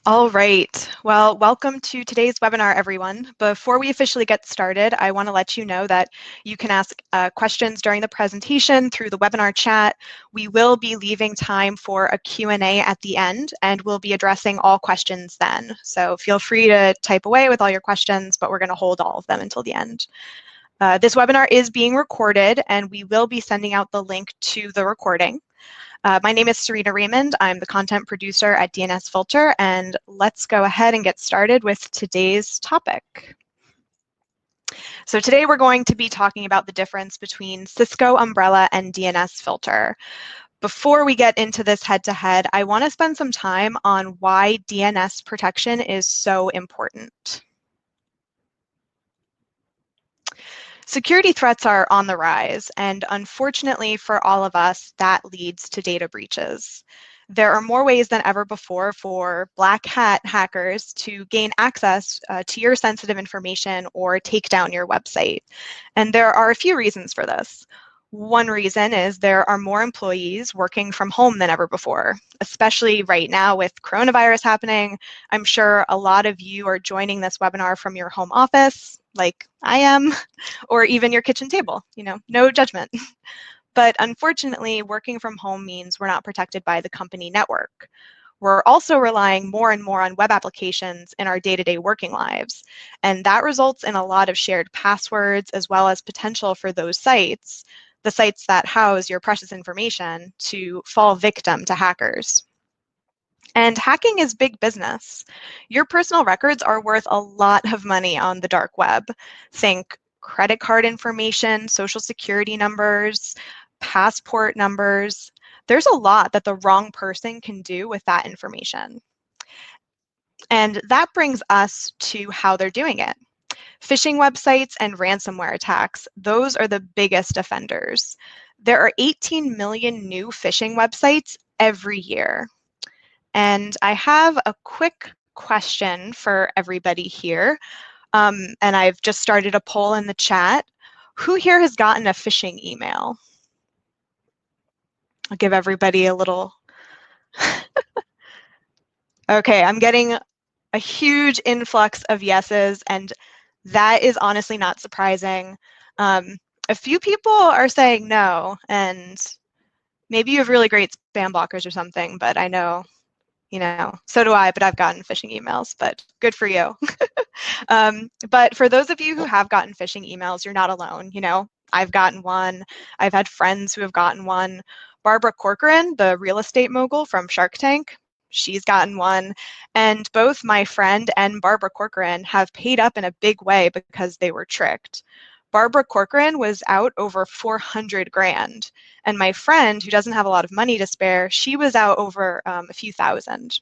All right. Well, welcome to today's webinar, everyone. Before we officially get started, I want to let you know that you can ask questions during the presentation through the webinar chat. We will be leaving time for a Q&A at the end, and we'll be addressing all questions then. So feel free to type away with all your questions, but we're going to hold all of them until the end. This webinar is being recorded, and we will be sending out the link to the recording. My name is Serena Raymond. I'm the content producer at DNSFilter, and let's go ahead and get started with today's topic. So today we're going to be talking about the difference between Cisco Umbrella and DNSFilter. Before we get into this head-to-head, I want to spend some time on why DNS protection is so important. Security threats are on the rise, and unfortunately for all of us, that leads to data breaches. There are more ways than ever before for black hat hackers to gain access to your sensitive information or take down your website. And there are a few reasons for this. One reason is there are more employees working from home than ever before, especially right now with coronavirus happening. I'm sure a lot of you are joining this webinar from your home office, like I am, or even your kitchen table, no judgment. But unfortunately, working from home means we're not protected by the company network. We're also relying more and more on web applications in our day-to-day working lives. And that results in a lot of shared passwords as well as potential for those sites, the sites that house your precious information, to fall victim to hackers. And hacking is big business. Your personal records are worth a lot of money on the dark web. Think credit card information, social security numbers, passport numbers. There's a lot that the wrong person can do with that information. And that brings us to how they're doing it. Phishing websites and ransomware attacks, those are the biggest offenders. There are 18 million new phishing websites every year. And I have a quick question for everybody here. And I've just started a poll in the chat. Who here has gotten a phishing email? I'll give everybody a little. Okay, I'm getting a huge influx of yeses, and that is honestly not surprising. A few people are saying no, and maybe you have really great spam blockers or something, but I know, so do I, but I've gotten phishing emails, but good for you. But for those of you who have gotten phishing emails, you're not alone. I've gotten one. I've had friends who have gotten one. Barbara Corcoran, the real estate mogul from Shark Tank, she's gotten one. And both my friend and Barbara Corcoran have paid up in a big way because they were tricked. Barbara Corcoran was out over 400 grand. And my friend, who doesn't have a lot of money to spare, she was out over a few thousand.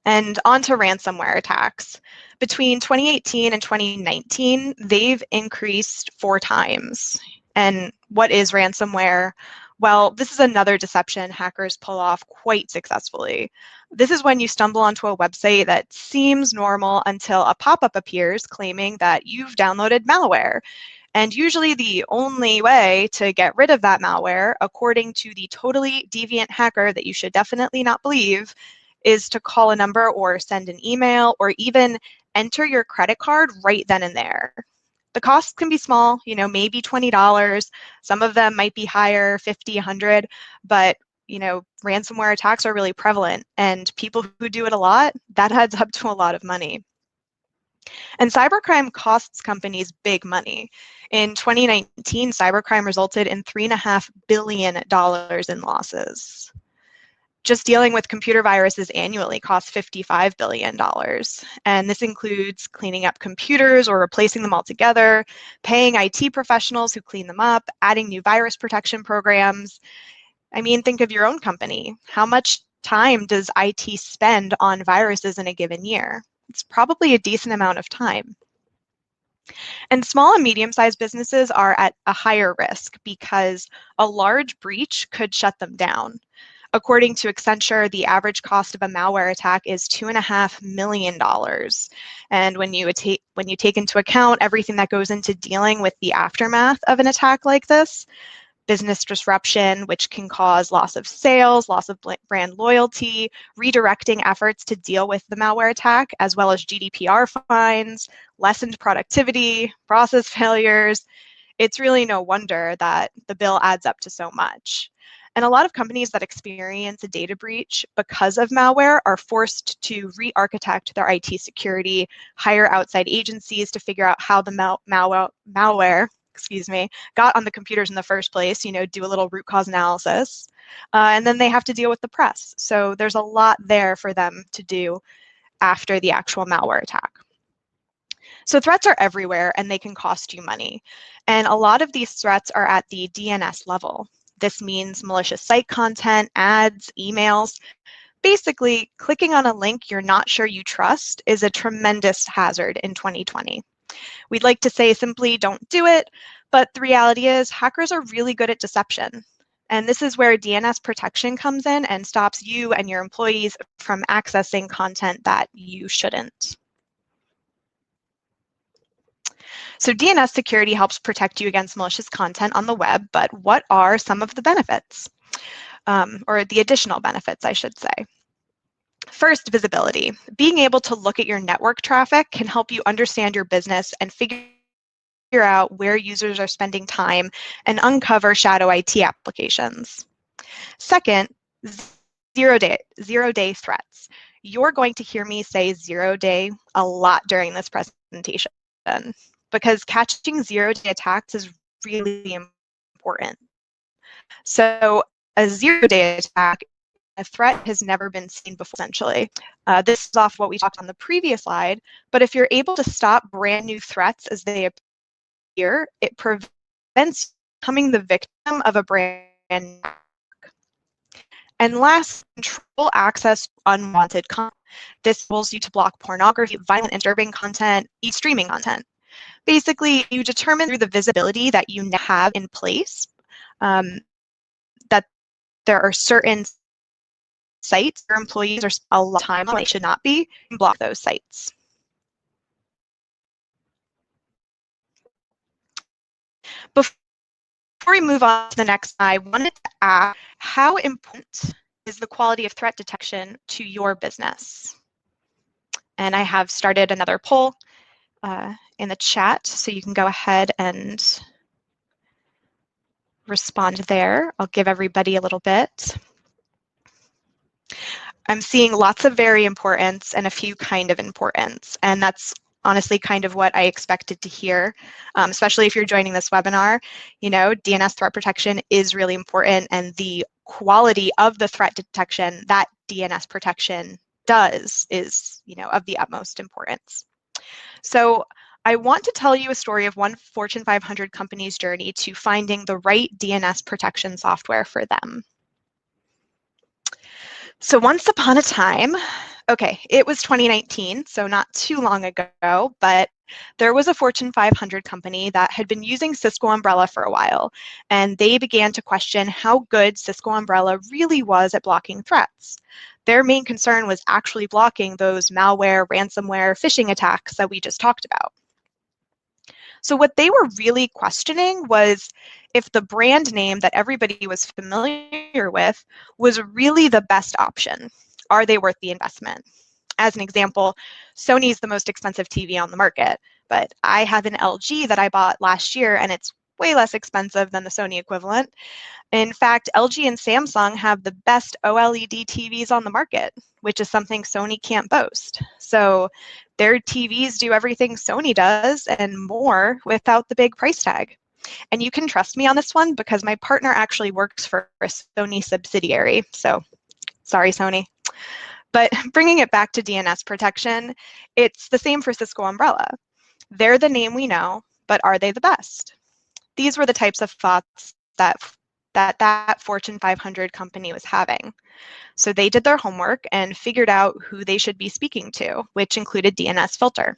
And on to ransomware attacks. Between 2018 and 2019, they've increased 4 times. And what is ransomware? Well, this is another deception hackers pull off quite successfully. This is when you stumble onto a website that seems normal until a pop-up appears claiming that you've downloaded malware. And usually the only way to get rid of that malware, according to the totally deviant hacker that you should definitely not believe, is to call a number or send an email or even enter your credit card right then and there. The costs can be small, maybe $20. Some of them might be higher, 50, 100, but ransomware attacks are really prevalent, and people who do it a lot, that adds up to a lot of money. And cybercrime costs companies big money. In 2019, cybercrime resulted in $3.5 billion in losses. Just dealing with computer viruses annually costs $55 billion. And this includes cleaning up computers or replacing them altogether, paying IT professionals who clean them up, adding new virus protection programs. I mean, think of your own company. How much time does IT spend on viruses in a given year? It's probably a decent amount of time. And small and medium-sized businesses are at a higher risk because a large breach could shut them down. According to Accenture, the average cost of a malware attack is $2.5 million. And when you take into account everything that goes into dealing with the aftermath of an attack like this, business disruption, which can cause loss of sales, loss of brand loyalty, redirecting efforts to deal with the malware attack, as well as GDPR fines, lessened productivity, process failures. It's really no wonder that the bill adds up to so much. And a lot of companies that experience a data breach because of malware are forced to re-architect their IT security, hire outside agencies to figure out how the malware, got on the computers in the first place, do a little root cause analysis. And then they have to deal with the press. So there's a lot there for them to do after the actual malware attack. So threats are everywhere and they can cost you money. And a lot of these threats are at the DNS level. This means malicious site content, ads, emails. Basically, clicking on a link you're not sure you trust is a tremendous hazard in 2020. We'd like to say simply don't do it, but the reality is hackers are really good at deception. And this is where DNS protection comes in and stops you and your employees from accessing content that you shouldn't. So DNS security helps protect you against malicious content on the web, but what are some of the benefits? Or the additional benefits, I should say. First, visibility. Being able to look at your network traffic can help you understand your business and figure out where users are spending time and uncover shadow IT applications. Second, zero-day threats. You're going to hear me say zero-day a lot during this presentation because catching zero-day attacks is really important. So a zero-day attack, a threat has never been seen before, essentially. This is off what we talked on the previous slide, but if you're able to stop brand new threats as they appear, it prevents you becoming the victim of a brand new attack. And last, control access to unwanted content. This enables you to block pornography, violent and disturbing content, streaming content. Basically, you determine through the visibility that you now have in place that there are certain sites where employees are a lot of time on they should not be, and block those sites. Before we move on to the next, I wanted to ask, how important is the quality of threat detection to your business? And I have started another poll in the chat, so you can go ahead and respond there. I'll give everybody a little bit. I'm seeing lots of very importance and a few kind of importance, and that's honestly kind of what I expected to hear, especially if you're joining this webinar. DNS threat protection is really important, and the quality of the threat detection that DNS protection does is, of the utmost importance. So I want to tell you a story of one Fortune 500 company's journey to finding the right DNS protection software for them. So once upon a time, it was 2019, so not too long ago, but there was a Fortune 500 company that had been using Cisco Umbrella for a while, and they began to question how good Cisco Umbrella really was at blocking threats. Their main concern was actually blocking those malware, ransomware, phishing attacks that we just talked about. So what they were really questioning was if the brand name that everybody was familiar with was really the best option. Are they worth the investment? As an example, Sony's the most expensive TV on the market, but I have an LG that I bought last year and it's way less expensive than the Sony equivalent. In fact, LG and Samsung have the best OLED TVs on the market, which is something Sony can't boast. So their TVs do everything Sony does and more without the big price tag. And you can trust me on this one because my partner actually works for a Sony subsidiary. So sorry, Sony. But bringing it back to DNS protection, it's the same for Cisco Umbrella. They're the name we know, but are they the best? These were the types of thoughts that Fortune 500 company was having. So they did their homework and figured out who they should be speaking to, which included DNSFilter.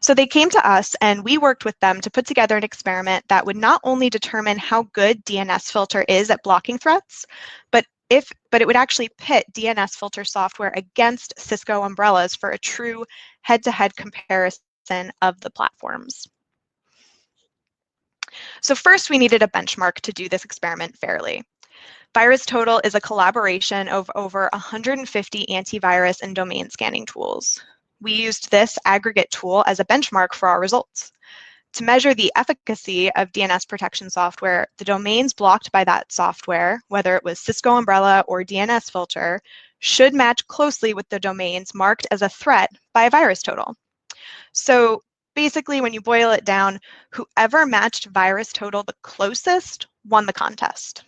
So they came to us and we worked with them to put together an experiment that would not only determine how good DNSFilter is at blocking threats, but it would actually pit DNSFilter software against Cisco Umbrellas for a true head-to-head comparison of the platforms. So first, we needed a benchmark to do this experiment fairly. VirusTotal is a collaboration of over 150 antivirus and domain scanning tools. We used this aggregate tool as a benchmark for our results. To measure the efficacy of DNS protection software, the domains blocked by that software, whether it was Cisco Umbrella or DNSFilter, should match closely with the domains marked as a threat by VirusTotal. So basically, when you boil it down, whoever matched VirusTotal the closest won the contest.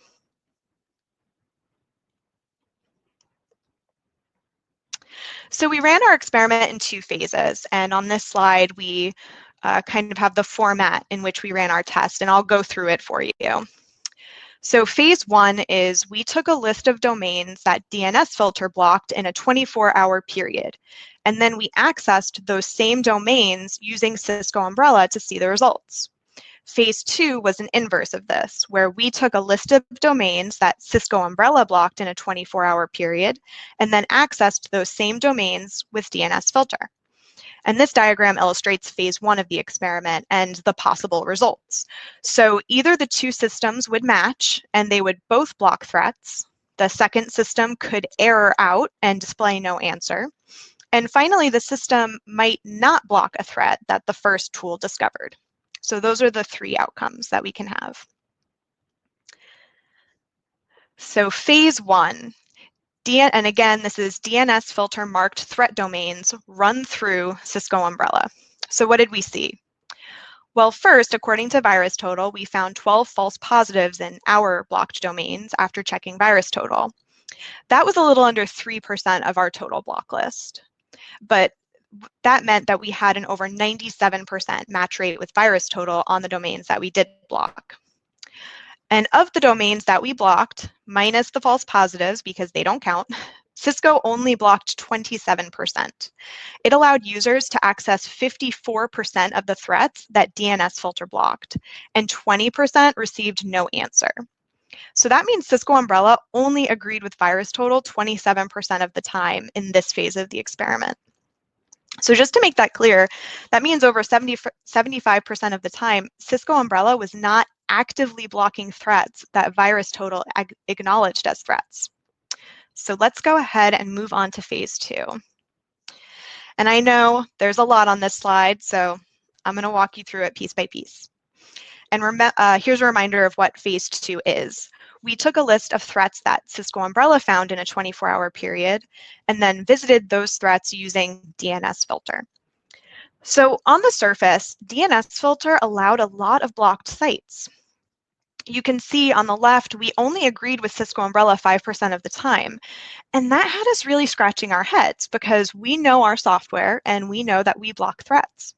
So we ran our experiment in 2 phases, and on this slide, we kind of have the format in which we ran our test, and I'll go through it for you. So phase 1 is we took a list of domains that DNSFilter blocked in a 24-hour period, and then we accessed those same domains using Cisco Umbrella to see the results. Phase 2 was an inverse of this, where we took a list of domains that Cisco Umbrella blocked in a 24-hour period, and then accessed those same domains with DNSFilter. And this diagram illustrates phase 1 of the experiment and the possible results. So either the 2 systems would match and they would both block threats. The second system could error out and display no answer. And finally, the system might not block a threat that the first tool discovered. So those are the 3 outcomes that we can have. So phase 1. And again, this is DNSFilter marked threat domains run through Cisco Umbrella. So what did we see? Well, first, according to VirusTotal, we found 12 false positives in our blocked domains after checking VirusTotal. That was a little under 3% of our total block list. But that meant that we had an over 97% match rate with VirusTotal on the domains that we did block. And of the domains that we blocked, minus the false positives because they don't count, Cisco only blocked 27%. It allowed users to access 54% of the threats that DNSFilter blocked, and 20% received no answer. So that means Cisco Umbrella only agreed with VirusTotal 27% of the time in this phase of the experiment. So just to make that clear, that means over 75% of the time, Cisco Umbrella was not actively blocking threats that VirusTotal acknowledged as threats. So let's go ahead and move on to phase 2. And I know there's a lot on this slide, so I'm going to walk you through it piece by piece. And here's a reminder of what phase 2 is. We took a list of threats that Cisco Umbrella found in a 24-hour period, and then visited those threats using DNSFilter. So on the surface, DNSFilter allowed a lot of blocked sites. You can see on the left, we only agreed with Cisco Umbrella 5% of the time. And that had us really scratching our heads because we know our software and we know that we block threats.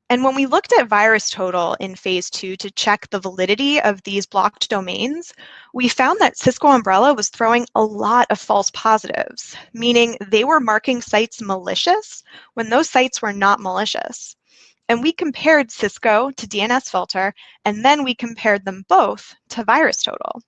And when we looked at VirusTotal in phase 2 to check the validity of these blocked domains, we found that Cisco Umbrella was throwing a lot of false positives, meaning they were marking sites malicious when those sites were not malicious. And we compared Cisco to DNSFilter, and then we compared them both to VirusTotal.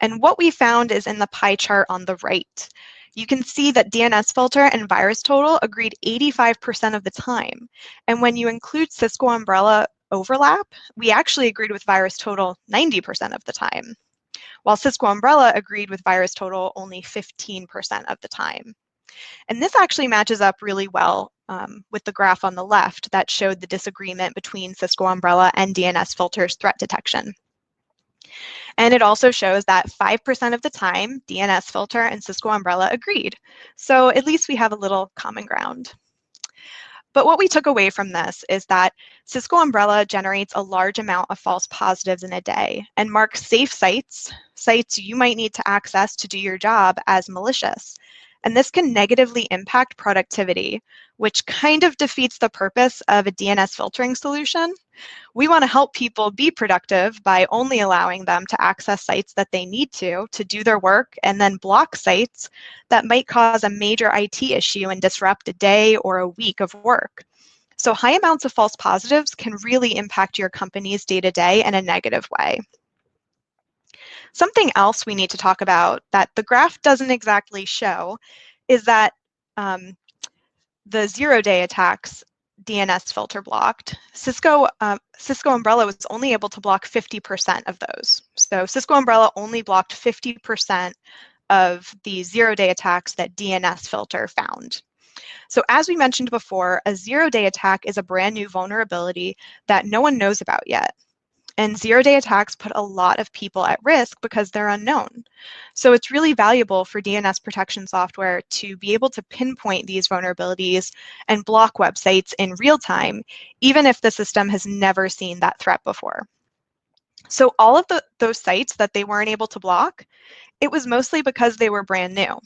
And what we found is in the pie chart on the right. You can see that DNSFilter and VirusTotal agreed 85% of the time. And when you include Cisco Umbrella overlap, we actually agreed with VirusTotal 90% of the time, while Cisco Umbrella agreed with VirusTotal only 15% of the time. And this actually matches up really well with the graph on the left that showed the disagreement between Cisco Umbrella and DNSFilter's threat detection. And it also shows that 5% of the time, DNSFilter and Cisco Umbrella agreed. So at least we have a little common ground. But what we took away from this is that Cisco Umbrella generates a large amount of false positives in a day and marks safe sites, sites you might need to access to do your job, as malicious. And this can negatively impact productivity, which kind of defeats the purpose of a DNS filtering solution. We want to help people be productive by only allowing them to access sites that they need to do their work, and then block sites that might cause a major IT issue and disrupt a day or a week of work. So high amounts of false positives can really impact your company's day-to-day in a negative way. Something else we need to talk about that the graph doesn't exactly show is that the zero-day attacks DNSFilter blocked, Cisco Umbrella was only able to block 50% of those. So Cisco Umbrella only blocked 50% of the zero-day attacks that DNSFilter found. So as we mentioned before, a zero-day attack is a brand new vulnerability that no one knows about yet. And zero-day attacks put a lot of people at risk because they're unknown. So it's really valuable for DNS protection software to be able to pinpoint these vulnerabilities and block websites in real time, even if the system has never seen that threat before. So all of those sites that they weren't able to block, it was mostly because they were brand new.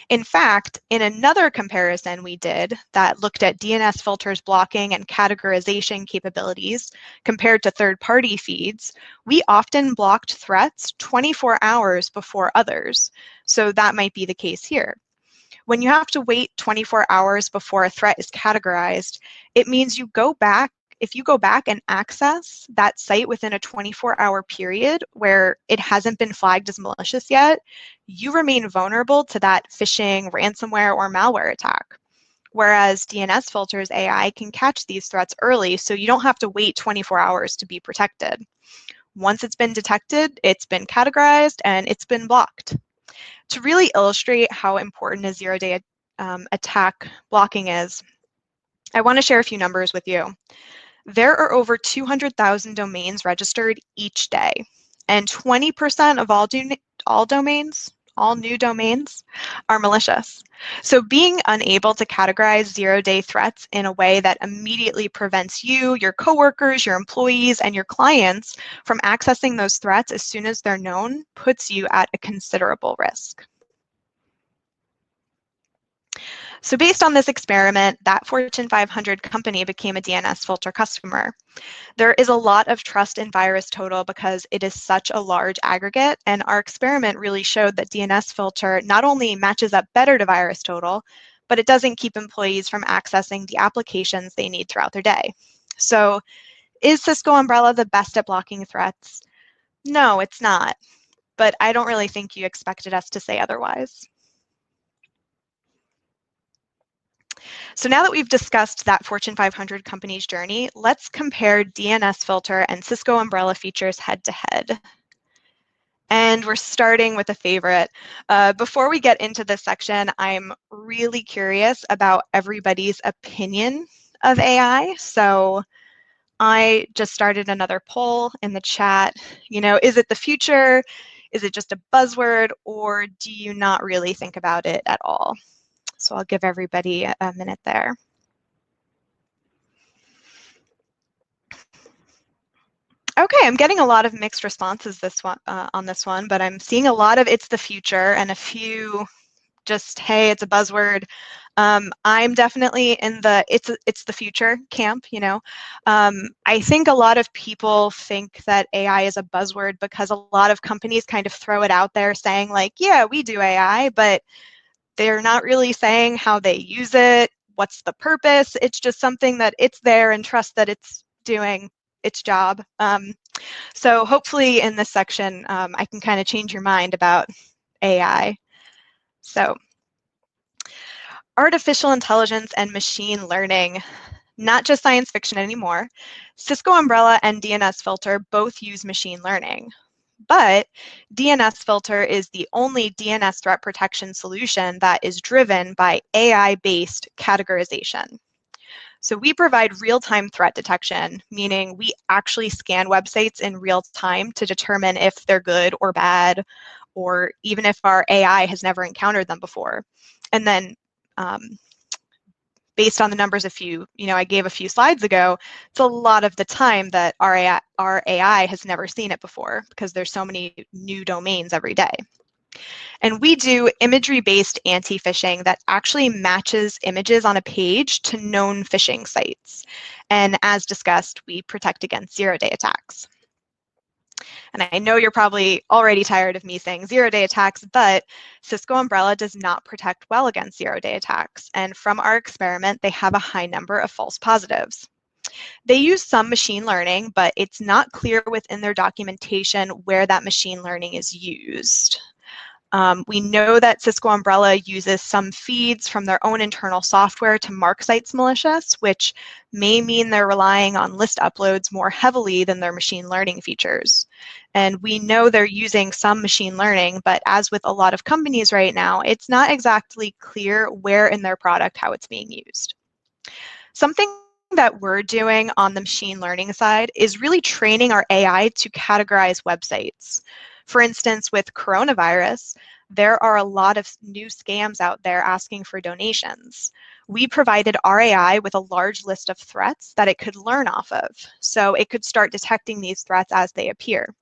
In fact, in another comparison we did that looked at DNSFilter's blocking and categorization capabilities compared to third-party feeds, we often blocked threats 24 hours before others. So that might be the case here. When you have to wait 24 hours before a threat is categorized, it means if you go back and access that site within a 24-hour period where it hasn't been flagged as malicious yet, you remain vulnerable to that phishing, ransomware, or malware attack. Whereas DNSFilter's AI can catch these threats early, so you don't have to wait 24 hours to be protected. Once it's been detected, it's been categorized, and it's been blocked. To really illustrate how important a zero-day attack blocking is, I want to share a few numbers with you. There are over 200,000 domains registered each day, and 20% of all new domains are malicious. So being unable to categorize zero-day threats in a way that immediately prevents you, your coworkers, your employees, and your clients from accessing those threats as soon as they're known puts you at a considerable risk. So based on this experiment, that Fortune 500 company became a DNSFilter customer. There is a lot of trust in VirusTotal because it is such a large aggregate, and our experiment really showed that DNSFilter not only matches up better to VirusTotal, but it doesn't keep employees from accessing the applications they need throughout their day. So is Cisco Umbrella the best at blocking threats? No, it's not, but I don't really think you expected us to say otherwise. So now that we've discussed that Fortune 500 company's journey, let's compare DNSFilter and Cisco Umbrella features head to head. And we're starting with a favorite. Before we get into this section, I'm really curious about everybody's opinion of AI. So I just started another poll in the chat. Is it the future? Is it just a buzzword? Or do you not really think about it at all? So I'll give everybody a minute there. Okay, I'm getting a lot of mixed responses on this one, but I'm seeing a lot of it's the future and a few just, hey, it's a buzzword. I'm definitely in the it's the future camp, I think a lot of people think that AI is a buzzword because a lot of companies kind of throw it out there saying like, yeah, we do AI, but they're not really saying how they use it, what's the purpose. It's just something that it's there and trust that it's doing its job. So hopefully in this section, I can kind of change your mind about AI. So artificial intelligence and machine learning, not just science fiction anymore. Cisco Umbrella and DNSFilter both use machine learning. But DNSFilter is the only DNS threat protection solution that is driven by AI-based categorization. So we provide real-time threat detection, meaning we actually scan websites in real time to determine if they're good or bad, or even if our AI has never encountered them before. And then based on the numbers I gave a few slides ago, it's a lot of the time that our AI has never seen it before because there's so many new domains every day. And we do imagery-based anti-phishing that actually matches images on a page to known phishing sites. And as discussed, we protect against zero-day attacks. And I know you're probably already tired of me saying zero-day attacks, but Cisco Umbrella does not protect well against zero-day attacks. And from our experiment, they have a high number of false positives. They use some machine learning, but it's not clear within their documentation where that machine learning is used. We know that Cisco Umbrella uses some feeds from their own internal software to mark sites malicious, which may mean they're relying on list uploads more heavily than their machine learning features. And we know they're using some machine learning, but as with a lot of companies right now, it's not exactly clear where in their product how it's being used. Something that we're doing on the machine learning side is really training our AI to categorize websites. For instance, with coronavirus, there are a lot of new scams out there asking for donations. We provided our AI with a large list of threats that it could learn off of, so it could start detecting these threats as they appear.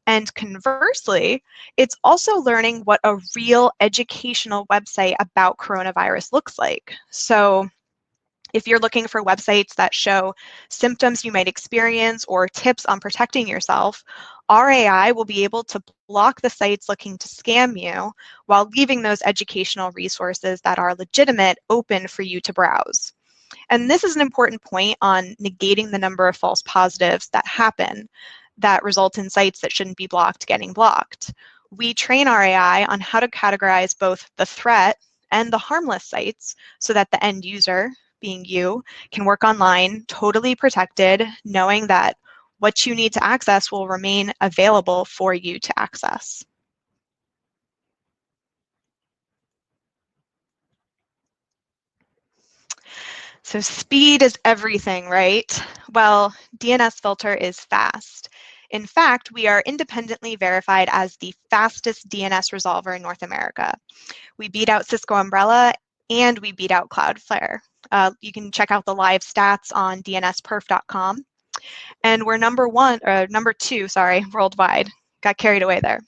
And conversely, it's also learning what a real educational website about coronavirus looks like. So if you're looking for websites that show symptoms you might experience or tips on protecting yourself, our AI will be able to block the sites looking to scam you while leaving those educational resources that are legitimate open for you to browse. And this is an important point on negating the number of false positives that happen that result in sites that shouldn't be blocked getting blocked. We train our AI on how to categorize both the threat and the harmless sites so that the end user, being you, can work online totally protected, knowing that what you need to access will remain available for you to access. So speed is everything, right? Well, DNSFilter is fast. In fact, we are independently verified as the fastest DNS resolver in North America. We beat out Cisco Umbrella and we beat out Cloudflare. You can check out the live stats on dnsperf.com. And we're number two, worldwide. Got carried away there.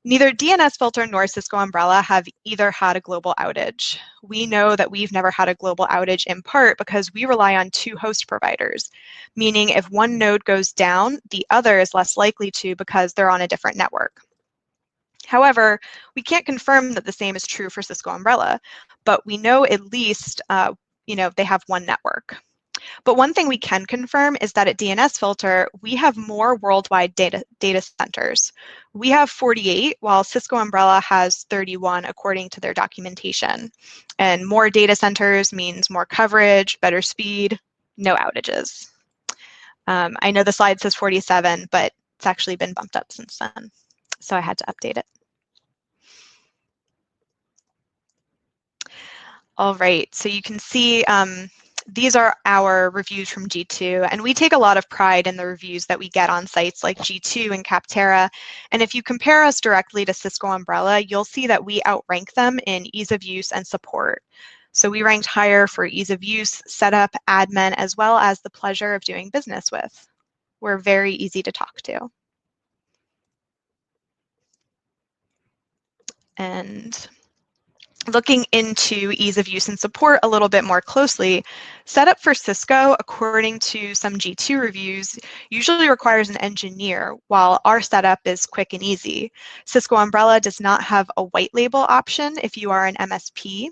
Neither DNSFilter nor Cisco Umbrella have either had a global outage. We know that we've never had a global outage in part because we rely on two host providers, meaning if one node goes down, the other is less likely to because they're on a different network. However, we can't confirm that the same is true for Cisco Umbrella, but we know at least they have one network. But one thing we can confirm is that at DNSFilter, we have more worldwide data centers. We have 48, while Cisco Umbrella has 31, according to their documentation. And more data centers means more coverage, better speed, no outages. I know the slide says 47, but it's actually been bumped up since then. So I had to update it. All right, so you can see these are our reviews from G2, and we take a lot of pride in the reviews that we get on sites like G2 and Capterra. And if you compare us directly to Cisco Umbrella, you'll see that we outrank them in ease of use and support. So we ranked higher for ease of use, setup, admin, as well as the pleasure of doing business with. We're very easy to talk to. And looking into ease of use and support a little bit more closely, setup for Cisco, according to some G2 reviews, usually requires an engineer, while our setup is quick and easy. Cisco Umbrella does not have a white label option if you are an MSP.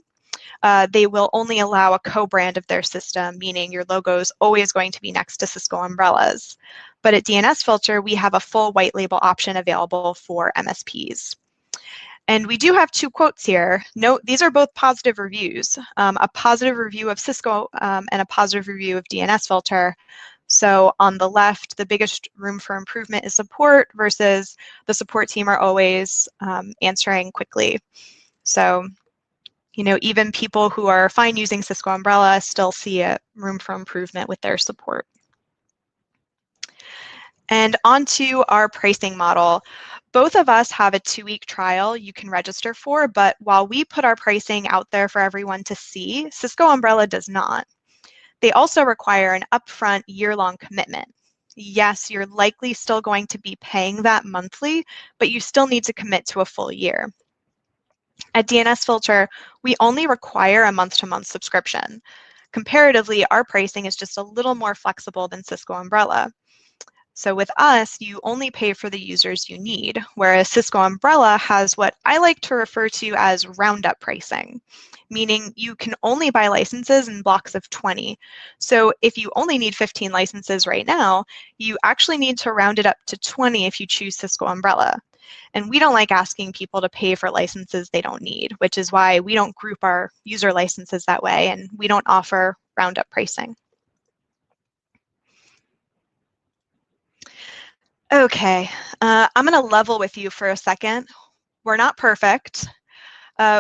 They will only allow a co-brand of their system, meaning your logo is always going to be next to Cisco Umbrellas. But at DNSFilter, we have a full white label option available for MSPs. And we do have two quotes here. Note, these are both positive reviews, a positive review of Cisco and a positive review of DNSFilter. So on the left, the biggest room for improvement is support versus the support team are always answering quickly. So, even people who are fine using Cisco Umbrella still see a room for improvement with their support. And onto our pricing model. Both of us have a 2-week trial you can register for, but while we put our pricing out there for everyone to see, Cisco Umbrella does not. They also require an upfront year-long commitment. Yes, you're likely still going to be paying that monthly, but you still need to commit to a full year. At DNSFilter, we only require a month-to-month subscription. Comparatively, our pricing is just a little more flexible than Cisco Umbrella. So with us, you only pay for the users you need, whereas Cisco Umbrella has what I like to refer to as roundup pricing, meaning you can only buy licenses in blocks of 20. So if you only need 15 licenses right now, you actually need to round it up to 20 if you choose Cisco Umbrella. And we don't like asking people to pay for licenses they don't need, which is why we don't group our user licenses that way, and we don't offer roundup pricing. Okay, I'm going to level with you for a second. We're not perfect.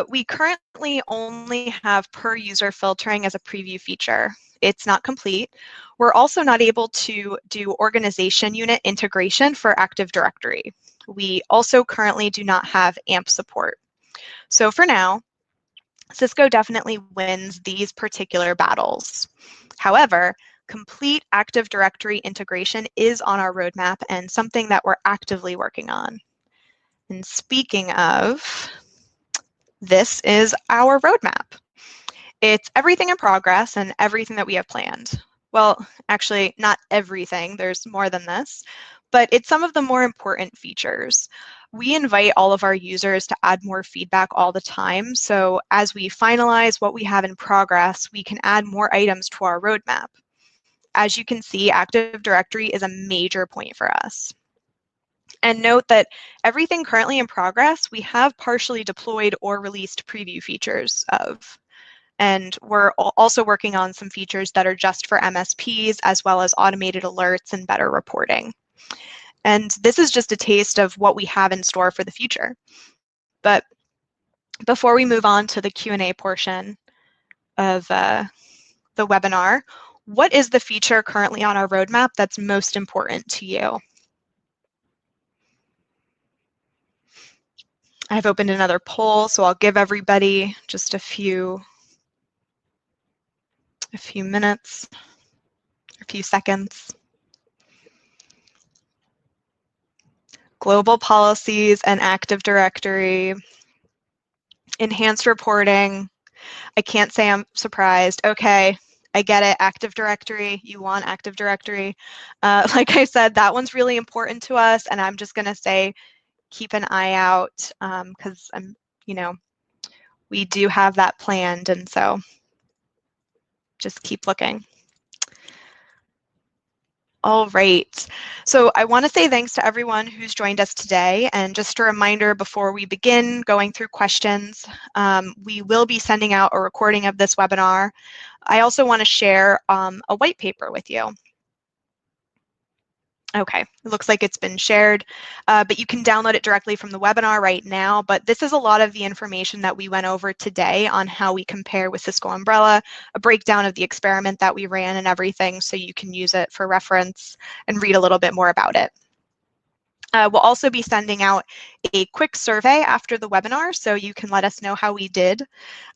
We currently only have per user filtering as a preview feature. It's not complete. We're also not able to do organization unit integration for Active Directory. We also currently do not have AMP support. So for now, Cisco definitely wins these particular battles. However, complete Active Directory integration is on our roadmap and something that we're actively working on. And speaking of, this is our roadmap. It's everything in progress and everything that we have planned. Well, actually, not everything, there's more than this, but it's some of the more important features. We invite all of our users to add more feedback all the time, so as we finalize what we have in progress, we can add more items to our roadmap. As you can see, Active Directory is a major point for us. And note that everything currently in progress, we have partially deployed or released preview features of. And we're also working on some features that are just for MSPs, as well as automated alerts and better reporting. And this is just a taste of what we have in store for the future. But before we move on to the Q&A portion of the webinar, what is the feature currently on our roadmap that's most important to you? I've opened another poll, so I'll give everybody just a few minutes, a few seconds. Global policies and Active Directory, enhanced reporting. I can't say I'm surprised. Okay, I get it, Active Directory, you want Active Directory. Like I said, that one's really important to us, and I'm just gonna say, keep an eye out, because we do have that planned, and so just keep looking. All right, so I want to say thanks to everyone who's joined us today, and just a reminder before we begin going through questions, we will be sending out a recording of this webinar. I also want to share a white paper with you. Okay, it looks like it's been shared, but you can download it directly from the webinar right now. But this is a lot of the information that we went over today on how we compare with Cisco Umbrella, a breakdown of the experiment that we ran and everything, so you can use it for reference and read a little bit more about it. We'll also be sending out a quick survey after the webinar, so you can let us know how we did.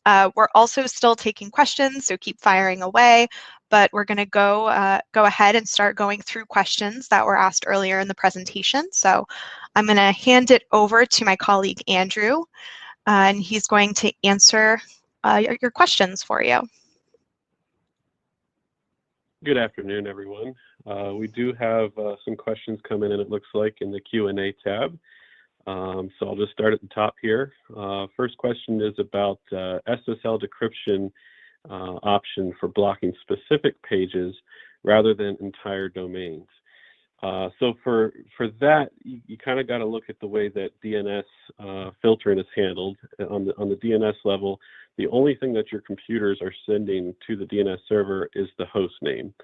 We're also still taking questions, so keep firing away, but we're going to go ahead and start going through questions that were asked earlier in the presentation. So I'm going to hand it over to my colleague, Andrew, and he's going to answer your questions for you. Good afternoon, everyone. We do have some questions coming in, it looks like, in the Q&A tab. So I'll just start at the top here. First question is about SSL decryption option for blocking specific pages rather than entire domains. So for that, you kind of got to look at the way that DNS filtering is handled. On the DNS level, the only thing that your computers are sending to the DNS server is the host name.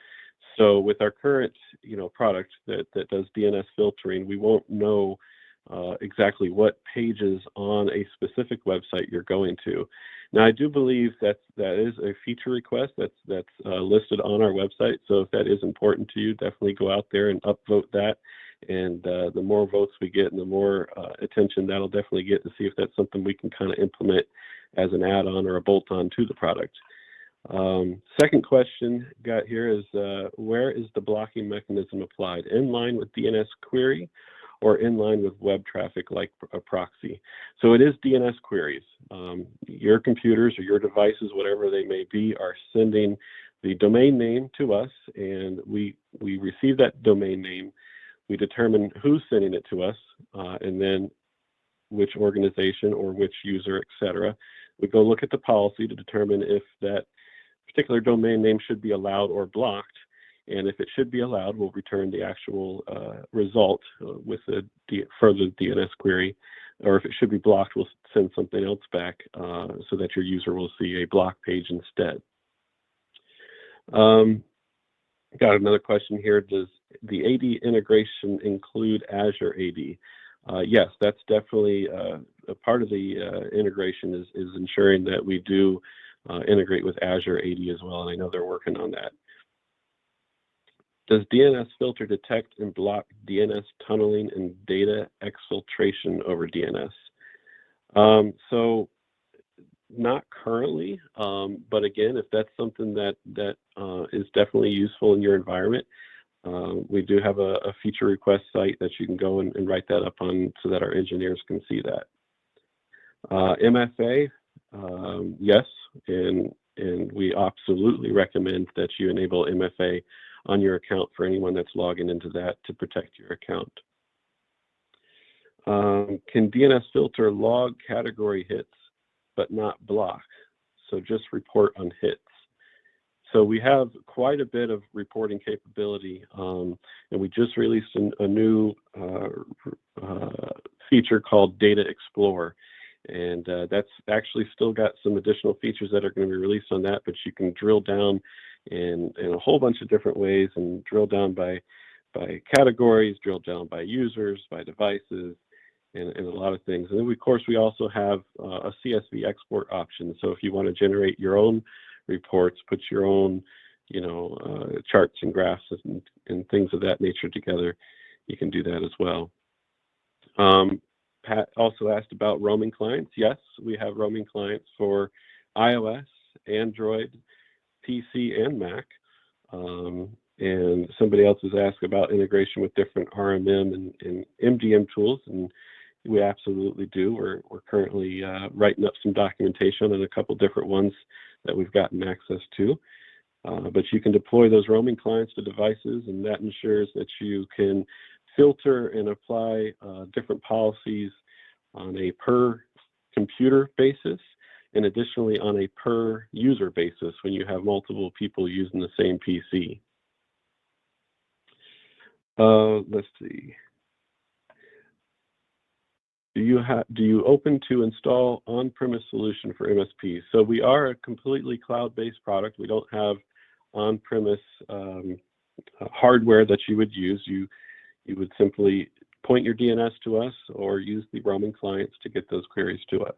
So with our current product that does DNS filtering, we won't know exactly what pages on a specific website you're going to. Now, I do believe that is a feature request that's listed on our website. So if that is important to you, definitely go out there and upvote that. And the more votes we get and the more attention that'll definitely get to see if that's something we can kind of implement as an add-on or a bolt-on to the product. Second question got here is, where is the blocking mechanism applied? In line with DNS query or in line with web traffic like a proxy? So it is DNS queries. Your computers or your devices, whatever they may be, are sending the domain name to us, and we receive that domain name. We determine who's sending it to us, and then which organization or which user, etc. We go look at the policy to determine if that particular domain name should be allowed or blocked. And if it should be allowed, we'll return the actual result with a further DNS query. Or if it should be blocked, we'll send something else back so that your user will see a block page instead. Got another question here. Does the AD integration include Azure AD? Yes, that's definitely a part of the integration is ensuring that we do integrate with Azure AD as well, and I know they're working on that. Does DNSFilter detect and block DNS tunneling and data exfiltration over DNS? So not currently, but again, if that's something that is definitely useful in your environment, we do have a feature request site that you can go and write that up on so that our engineers can see that. MFA, yes, and we absolutely recommend that you enable MFA on your account for anyone that's logging into that to protect your account. Can DNSFilter log category hits but not block? So just report on hits. So we have quite a bit of reporting capability, and we just released a new feature called Data Explorer. And that's actually still got some additional features that are going to be released on that, but you can drill down in a whole bunch of different ways and drill down by categories, drill down by users, by devices, and a lot of things. And then, of course, we also have a CSV export option. So if you want to generate your own reports, put your own, charts and graphs and things of that nature together, you can do that as well. Pat also asked about roaming clients. Yes, we have roaming clients for iOS, Android, PC, and Mac. And somebody else has asked about integration with different RMM and MDM tools, and we absolutely do. We're currently writing up some documentation on a couple different ones that we've gotten access to. But you can deploy those roaming clients to devices, and that ensures that you can filter and apply different policies on a per computer basis, and additionally on a per user basis when you have multiple people using the same PC. Let's see. Do you open to install on-premise solution for MSPs? So we are a completely cloud-based product. We don't have on-premise hardware that you would use. You would simply point your DNS to us or use the roaming clients to get those queries to us.